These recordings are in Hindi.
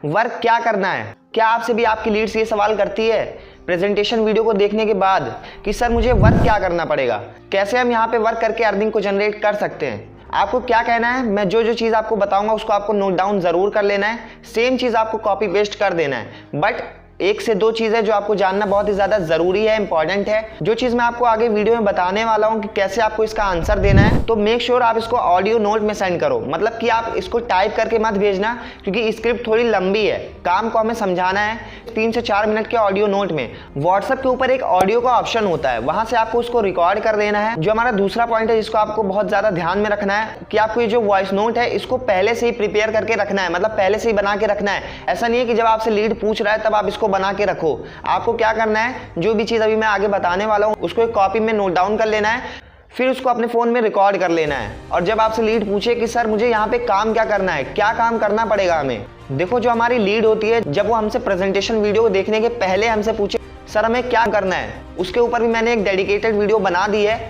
वर्क क्या करना है। क्या आपसे भी आपकी लीड्स ये सवाल करती है प्रेजेंटेशन वीडियो को देखने के बाद कि सर मुझे वर्क क्या करना पड़ेगा, कैसे हम यहाँ पे वर्क करके अर्निंग को जनरेट कर सकते हैं। आपको क्या कहना है, मैं जो जो चीज़ आपको बताऊंगा उसको आपको नोट डाउन ज़रूर कर लेना है, सेम चीज़ आपको कॉपी पेस्ट कर देना है। बट एक से दो चीज़ें जो आपको जानना बहुत ही ज़्यादा ज़रूरी है, इंपॉर्टेंट है। जो चीज़ मैं आपको आगे वीडियो में बताने वाला हूँ कि कैसे आपको इसका आंसर देना है, तो मेक श्योर आप इसको ऑडियो नोट में सेंड करो। मतलब कि आप इसको टाइप करके मत भेजना, क्योंकि स्क्रिप्ट थोड़ी लंबी है, काम को हमें समझाना है 3 से 4 मिनट के ऑडियो नोट में। व्हाट्सएप के ऊपर एक ऑडियो का ऑप्शन होता है, वहाँ से आपको उसको रिकॉर्ड कर देना है। जो हमारा दूसरा पॉइंट है जिसको आपको बहुत ज़्यादा ध्यान में रखना है कि आपको ये जो वॉइस नोट है इसको पहले से ही प्रिपेयर करके रखना है, मतलब पहले से ही बना के रखना है। ऐसा नहीं है कि जब आपसे लीड पूछ रहा है तब आप इसको बना के रखो। आपको क्या करना है, जो भी चीज़ अभी मैं आगे बताने वाला हूँ उसको एक कॉपी में नोट डाउन कर लेना है, फिर उसको अपने फ़ोन में रिकॉर्ड कर लेना है। और जब आपसे लीड पूछे कि सर मुझे यहाँ पे काम क्या करना है, क्या काम करना पड़ेगा हमें, देखो जो हमारी लीड होती है जब वो हमसे प्रेजेंटेशन वीडियो को देखने के पहले हमसे पूछे सर हमें क्या करना है, उसके ऊपर भी मैंने एक डेडिकेटेड वीडियो बना दी है,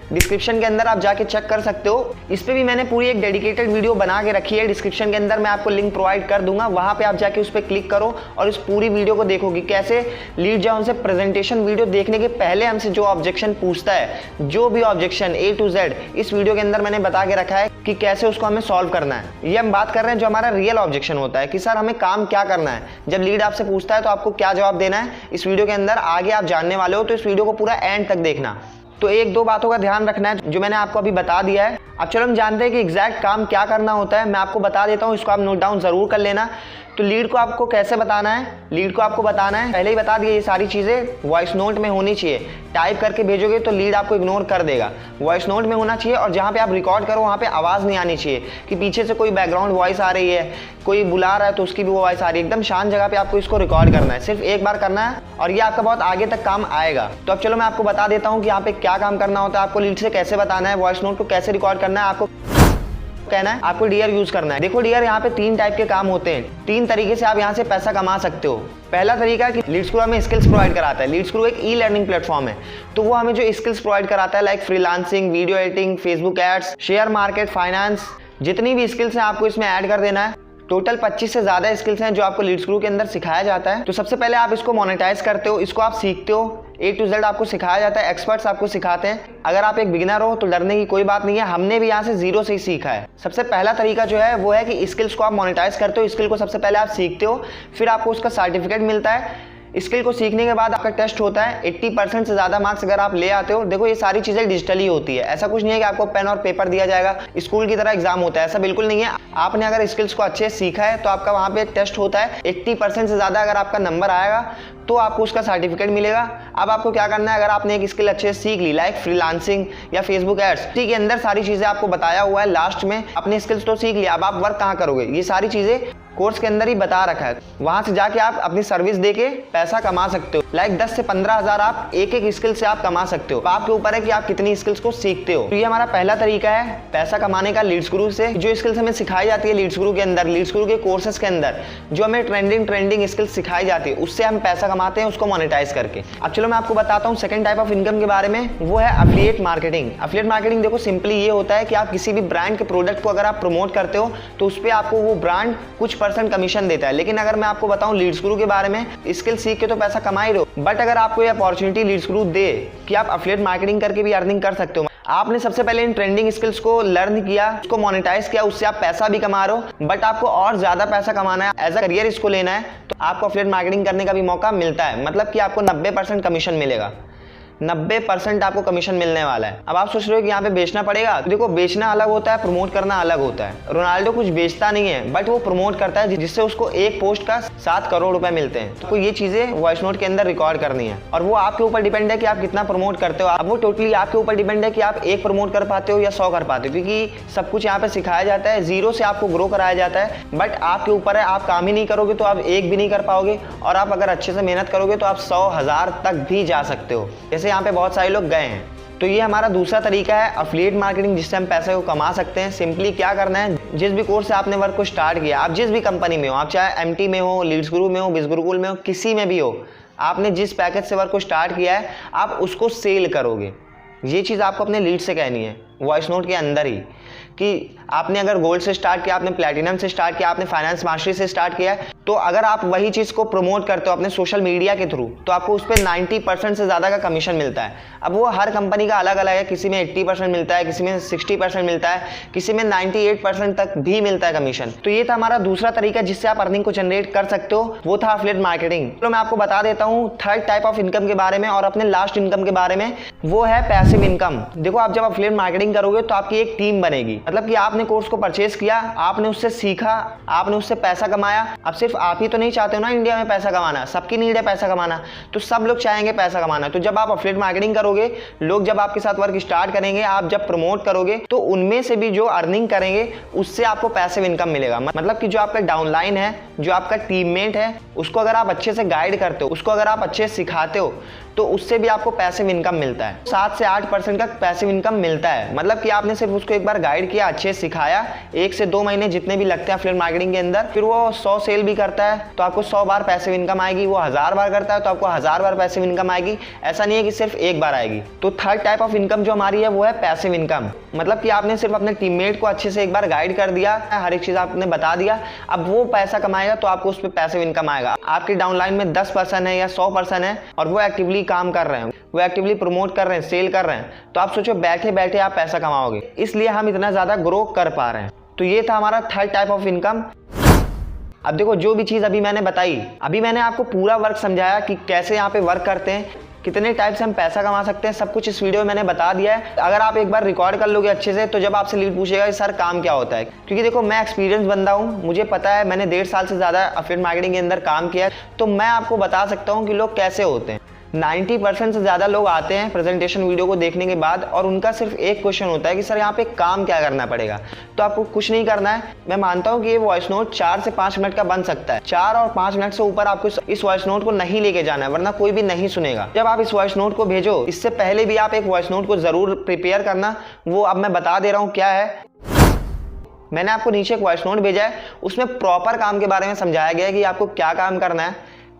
डिस्क्रिप्शन के अंदर आप जाके चेक कर सकते हो। इस पे भी मैंने पूरी एक डेडिकेटेड वीडियो बना के रखी है, डिस्क्रिप्शन के अंदर मैं आपको लिंक प्रोवाइड कर दूंगा, वहाँ पे आप जाके उस पर क्लिक करो और इस पूरी वीडियो को देखोगे कैसे लीड जो हमसे प्रेजेंटेशन वीडियो देखने के पहले हमसे जो ऑब्जेक्शन पूछता है, जो भी ऑब्जेक्शन A to Z इस वीडियो के अंदर मैंने बता के रखा है कि कैसे उसको हमें सॉल्व करना है। ये हम बात कर रहे हैं जो हमारा रियल ऑब्जेक्शन होता है कि सर हमें काम क्या करना है। जब लीड आपसे पूछता है तो आपको क्या जवाब देना है इस वीडियो के अंदर आगे आप जानने वाले हो, तो इस वीडियो को पूरा एंड तक देखना। तो एक दो बातों का ध्यान रखना है जो मैंने आपको अभी बता दिया है। अब चलो हम जानते हैं कि एग्जैक्ट काम क्या करना होता है। मैं आपको बता देता हूँ, इसको आप नोट डाउन ज़रूर कर लेना। तो लीड को आपको कैसे बताना है, लीड को आपको बताना है, पहले ही बता दिया, ये सारी चीज़ें वॉइस नोट में होनी चाहिए। टाइप करके भेजोगे तो लीड आपको इग्नोर कर देगा, वॉइस नोट में होना चाहिए। और जहाँ पे आप रिकॉर्ड करो वहाँ पे आवाज़ नहीं आनी चाहिए कि पीछे से कोई बैकग्राउंड वॉइस आ रही है, कोई बुला रहा है तो उसकी भी वॉइस आ रही है। एकदम शांत जगह पे आपको इसको रिकॉर्ड करना है, सिर्फ एक बार करना है और ये आपका बहुत आगे तक काम आएगा। तो अब चलो मैं आपको बता देता हूँ कि यहाँ पे क्या काम करना होता है, आपको लीड से कैसे बताना है, वॉइस नोट को कैसे रिकॉर्ड करना है, आपको कहना है, आपको डीआर यूज करना है। देखो डीआर यहाँ पे 3 टाइप के काम होते हैं, 3 तरीके से आप यहाँ से पैसा कमा सकते हो। पहला तरीका है कि लीड्सक्रू हमें स्किल्स प्रोवाइड कराता है। लीड्सक्रू एक ई लर्निंग प्लेटफॉर्म है, तो वो हमें जो स्किल्स प्रोवाइड कराता है like freelancing, video editing, Facebook ads, share market, finance, जितनी भी स्किल्स हैं आपको इसमें ऐड कर देना है। टोटल 25 से ज़्यादा स्किल्स हैं जो आपको लीड्सक्रू के अंदर सिखाया जाता है। तो सबसे पहले आप इसको मोनेटाइज करते हो, इसको आप सीखते हो, A to Z आपको सिखाया जाता है, एक्सपर्ट्स आपको सिखाते हैं। अगर आप एक बिगिनर हो तो डरने की कोई बात नहीं है, हमने भी यहाँ से जीरो से ही सीखा है। सबसे पहला तरीका जो है वो है कि स्किल्स को आप मोनेटाइज करते हो, स्किल को सबसे पहले आप सीखते हो, फिर आपको उसका सर्टिफिकेट मिलता है। स्किल को सीखने के बाद आपका टेस्ट होता है, 80% से ज़्यादा मार्क्स अगर आप ले आते हो। देखो ये सारी चीज़ें डिजिटली होती है, ऐसा कुछ नहीं है कि आपको पेन और पेपर दिया जाएगा, स्कूल की तरह एग्जाम होता है, ऐसा बिल्कुल नहीं है। आपने अगर स्किल्स को अच्छे से सीखा है तो आपका वहाँ पे टेस्ट होता है, 80% से ज़्यादा अगर आपका नंबर आएगा तो आपको उसका सर्टिफिकेट मिलेगा। अब आपको क्या करना है, अगर आपने एक स्किल अच्छे से सीख ली लाइक फ्रीलांसिंग या फेसबुक एड्स, ठीक है, अंदर सारी चीज़ें आपको बताया हुआ है लास्ट में, अपने स्किल्स तो सीख लिया, अब आप वर्क कहाँ करोगे ये सारी चीज़ें कोर्स के अंदर ही बता रखा है। वहां से जाके आप अपनी सर्विस देके पैसा कमा सकते हो, लाइक 10 से 15 हज़ार आप एक एक स्किल से आप कमा सकते हो। आपके ऊपर है कि आप कितनी स्किल्स को सीखते हो। तो ये हमारा पहला तरीका है पैसा कमाने का लीड्सक्रू से। जो स्किल्स हमें सिखाई जाती है लीड्सक्रू के अंदर, लीड्सक्रू के कोर्सेज के अंदर जो हमें ट्रेंडिंग स्किल्स सिखाई जाती है, उससे हम पैसा कमाते हैं उसको मोनेटाइज करके। अब चलो मैं आपको बताता हूँ सेकंड टाइप ऑफ इनकम के बारे में, वो है एफिलिएट मार्केटिंग। एफिलिएट मार्केटिंग देखो सिंपली ये होता है कि आप किसी भी ब्रांड के प्रोडक्ट को अगर आप प्रमोट करते हो तो उस पर आपको वो ब्रांड कुछ % कमीशन देता है। लेकिन अगर मैं आपको बताऊं लीड्सक्रू के बारे में, स्किल सीख के तो पैसा कमा ही रहे हो, बट अगर आपको ये अपॉर्चुनिटी लीड्सक्रू दे कि आप एफिलिएट मार्केटिंग करके भी अर्निंग कर सकते हो, आपने सबसे पहले इन ट्रेंडिंग स्किल्स को लर्न किया, उसको मोनेटाइज किया, उससे आप पैसा भी कमा रहे हो, बट आपको और ज्यादा पैसा कमाना है, एज अ करियर इसको लेना है, तो आपको एफिलिएट मार्केटिंग करने का भी मौका मिलता है। मतलब कि आपको 90% कमीशन मिलेगा, 90% आपको कमीशन मिलने वाला है। अब आप सोच रहे हो कि यहाँ पे बेचना पड़ेगा, तो देखो बेचना अलग होता है, प्रमोट करना अलग होता है। रोनाल्डो कुछ बेचता नहीं है, बट वो प्रमोट करता है, जिससे उसको एक पोस्ट का 7 करोड़ रुपए मिलते हैं। तो ये चीजें वॉइस नोट के अंदर रिकॉर्ड करनी है, और वो आपके ऊपर डिपेंड है कि आप कितना प्रमोट करते हो। अब वो टोटली आपके ऊपर डिपेंड है कि आप 1 प्रमोट कर पाते हो या 100 कर पाते हो, क्योंकि सब कुछ यहाँ पे सिखाया जाता है, जीरो से आपको ग्रो कराया जाता है। बट आपके ऊपर है, आप काम ही नहीं करोगे तो आप 1 भी नहीं कर पाओगे, और आप अगर अच्छे से मेहनत करोगे तो आप 100, 1000 तक भी जा सकते हो, जैसे यहाँ पे बहुत सारे लोग गए हैं। तो ये हमारा दूसरा तरीका है एफिलिएट मार्केटिंग, जिससे हम पैसे को कमा सकते हैं। सिंपली क्या करना है, जिस भी कोर्स से आपने वर्क को स्टार्ट किया, आप जिस भी कंपनी में हो, आप चाहे एमटी में हो, लीड्सक्रू में हो, बिजगुरुकुल में हो, किसी में भी हो, आपने जिस पैकेज से वर्क को स्टार्ट किया है आप उसको सेल करोगे। ये चीज़ आपको अपने लीड से कहनी है, वॉइस नोट के अंदर ही, कि आपने अगर गोल्ड से स्टार्ट किया, आपने प्लैटिनम से स्टार्ट किया, आपने फाइनेंस मास्टरी से स्टार्ट किया है, तो अगर आप वही चीज़ को प्रमोट करते हो अपने सोशल मीडिया के थ्रू, तो आपको उस पर 90% से ज़्यादा का कमीशन मिलता है। अब वो हर कंपनी का अलग अलग है, किसी में 80% मिलता है, किसी में 60% मिलता है, किसी में 98% तक भी मिलता है कमीशन। तो ये था हमारा दूसरा तरीका जिससे आप अर्निंग को जनरेट कर सकते हो, वो था एफिलिएट मार्केटिंग। तो मैं आपको बता देता हूँ थर्ड टाइप ऑफ इनकम के बारे में और अपने लास्ट इनकम के बारे में, वो है पैसिव इनकम। देखो, आप जब एफिलिएट मार्केटिंग करोगे तो आपकी एक टीम बनेगी, मतलब कि आपने कोर्स को परचेज किया, आपने उससे सीखा, आपने उससे पैसा कमाया। अब सिर्फ आप ही तो नहीं चाहते हो ना इंडिया में पैसा कमाना, सबकी नीड है पैसा कमाना, तो सब लोग चाहेंगे पैसा कमाना। तो जब आप एफिलिएट मार्केटिंग करोगे, लोग जब आपके साथ वर्क स्टार्ट करेंगे, आप जब प्रमोट करोगे, तो उनमें से भी जो अर्निंग करेंगे उससे आपको पैसिव इनकम मिलेगा। मतलब कि जो आपका डाउनलाइन है, जो आपका टीममेट है, उसको अगर आप अच्छे से गाइड करते हो, उसको अगर आप अच्छे से सिखाते हो, तो उससे भी आपको पैसिव इनकम मिलता है। 7 से 8% का पैसिव इनकम मिलता है। मतलब कि आपने सिर्फ उसको एक बार गाइड किया, अच्छे से सिखाया, 1 से 2 महीने जितने भी लगते हैं एफिलिएट मार्केटिंग के अंदर, फिर वो 100 सेल भी करता है तो आपको 100 बार पैसिव इनकम आएगी। वो 1000 बार करता है तो आपको 1000 बार पैसिव इनकम आएगी। ऐसा नहीं है कि सिर्फ एक बार आएगी। तो थर्ड टाइप ऑफ इनकम जो हमारी है वो है पैसिव इनकम। मतलब कि आपने सिर्फ अपने टीममेट को अच्छे से एक बार गाइड कर दिया, हर एक चीज़ आपने बता दिया, अब वो पैसा कमाएगा तो आपको उस पर पैसिव इनकम आएगा। आपके डाउनलाइन में 10 पर्सन है या 100 पर्सन है और वो एक्टिवली काम कर रहे हैं, वो एक्टिवली प्रमोट कर रहे हैं, सेल कर रहे हैं, तो आप सोचो बैठे बैठे आप पैसा कमाओगे। इसलिए हम इतना ज़्यादा ग्रो कर पा रहे हैं। तो ये था हमारा थर्ड टाइप ऑफ इनकम। अब देखो, जो भी चीज़ अभी मैंने बताई, अभी मैंने आपको पूरा वर्क समझाया कि कैसे यहाँ पे वर्क करते हैं, कितने टाइप से हम पैसा कमा सकते हैं, सब कुछ इस वीडियो में मैंने बता दिया है। अगर आप एक बार रिकॉर्ड कर लोगे अच्छे से, तो जब आपसे लीड पूछेगा कि सर काम क्या होता है, क्योंकि देखो मैं एक्सपीरियंस बंदा हूँ, मुझे पता है, मैंने 1.5 साल से ज़्यादा एफिलिएट मार्केटिंग के अंदर काम किया है, तो मैं आपको बता सकता हूँ कि लोग कैसे होते हैं। 90% से ज़्यादा लोग आते हैं प्रेजेंटेशन वीडियो को देखने के बाद और उनका सिर्फ एक क्वेश्चन होता है कि सर यहाँ पे काम क्या करना पड़ेगा। तो आपको कुछ नहीं करना है। मैं मानता हूँ कि ये वॉइस नोट 4 से 5 मिनट का बन सकता है। 4 और 5 मिनट से ऊपर आपको इस वॉइस नोट को नहीं लेके जाना है, वरना कोई भी नहीं सुनेगा। जब आप इस वॉइस नोट को भेजो, इससे पहले भी आप एक वॉइस नोट को ज़रूर प्रिपेयर करना। वो अब मैं बता दे रहा हूँ क्या है। मैंने आपको नीचे एक वॉइस नोट भेजा है, उसमें प्रॉपर काम के बारे में समझाया गया है कि आपको क्या काम करना है,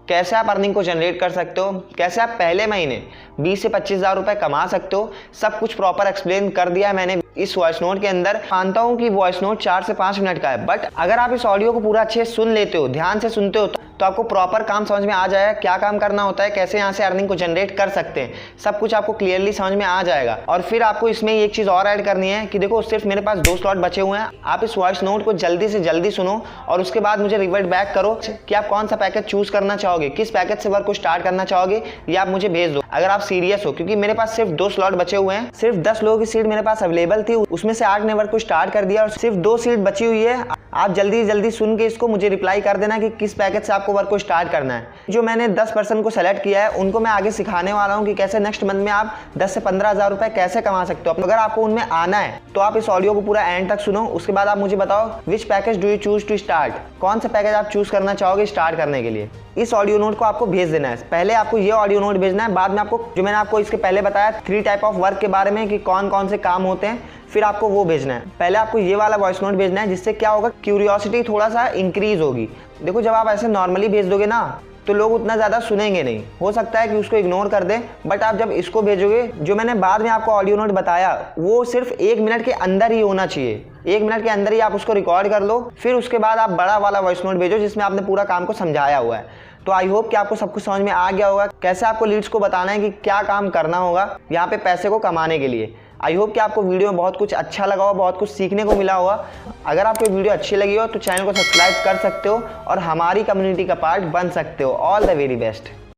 कैसे आप अर्निंग को जनरेट कर सकते हो, कैसे आप पहले महीने 20 से 25 हज़ार रुपये कमा सकते हो। सब कुछ प्रॉपर एक्सप्लेन कर दिया है मैंने इस वॉइस नोट के अंदर। मानता हूँ कि वॉइस नोट 4 से 5 मिनट का है, बट अगर आप इस ऑडियो को पूरा अच्छे से सुन लेते हो, ध्यान से सुनते हो, तो आपको प्रॉपर काम समझ में आ जाएगा, क्या काम करना होता है, कैसे यहाँ से अर्निंग को जनरेट कर सकते हैं, सब कुछ आपको क्लियरली समझ में आ जाएगा। और फिर आपको इसमें एक चीज़ और ऐड करनी है कि देखो, सिर्फ मेरे पास 2 स्लॉट बचे हुए हैं। आप इस वॉइस नोट को जल्दी से जल्दी सुनो और उसके बाद मुझे रिवर्ट बैक करो कि आप कौन सा पैकेज चूज करना चाहोगे, किस पैकेज से वर्क को स्टार्ट करना चाहोगे, ये आप मुझे भेज दो अगर आप सीरियस हो। क्योंकि मेरे पास सिर्फ 2 स्लॉट बचे हुए हैं, सिर्फ 10 लोगों की सीट मेरे पास अवेलेबल थी, उसमें से 8 ने वर्क को स्टार्ट कर दिया और सिर्फ 2 सीट बची हुई है। आप जल्दी जल्दी सुन के इसको मुझे रिप्लाई कर देना कि किस पैकेज से आपको वर्क को स्टार्ट करना है। जो मैंने 10 पर्सन को सेलेक्ट किया है, उनको मैं आगे सिखाने वाला हूँ कि कैसे नेक्स्ट मंथ में आप 10 से 15 हज़ार रुपए कैसे कमा सकते हो। अगर आपको उनमें आना है तो आप इस ऑडियो को पूरा एंड तक सुनो। उसके बाद आप मुझे बताओ which package do you choose to start, कौन सा पैकेज आप चूज करना चाहोगे स्टार्ट करने के लिए। इस ऑडियो नोट को आपको भेज देना है। पहले आपको ये ऑडियो नोट भेजना है, बाद में आपको जो मैंने आपको इसके पहले बताया 3 टाइप ऑफ वर्क के बारे में कि कौन कौन से काम होते हैं, फिर आपको वो भेजना है। पहले आपको ये वाला वॉइस नोट भेजना है, जिससे क्या होगा, क्यूरियोसिटी थोड़ा सा इंक्रीज होगी। देखो, जब आप ऐसे नॉर्मली भेज दोगे ना, तो लोग उतना ज़्यादा सुनेंगे नहीं, हो सकता है कि उसको इग्नोर कर दें। बट आप जब इसको भेजोगे, जो मैंने बाद में आपको ऑडियो नोट बताया, वो सिर्फ 1 मिनट के अंदर ही होना चाहिए। 1 मिनट के अंदर ही आप उसको रिकॉर्ड कर लो, फिर उसके बाद आप बड़ा वाला वॉइस नोट भेजो जिसमें आपने पूरा काम को समझाया हुआ है। तो आई होप कि आपको सब कुछ समझ में आ गया होगा, कैसे आपको लीड्स को बताना है कि क्या काम करना होगा यहाँ पे पैसे को कमाने के लिए। आई होप कि आपको वीडियो में बहुत कुछ अच्छा लगा हो, बहुत कुछ सीखने को मिला होगा। अगर आपको वीडियो अच्छी लगी हो तो चैनल को सब्सक्राइब कर सकते हो और हमारी कम्युनिटी का पार्ट बन सकते हो। All the very best.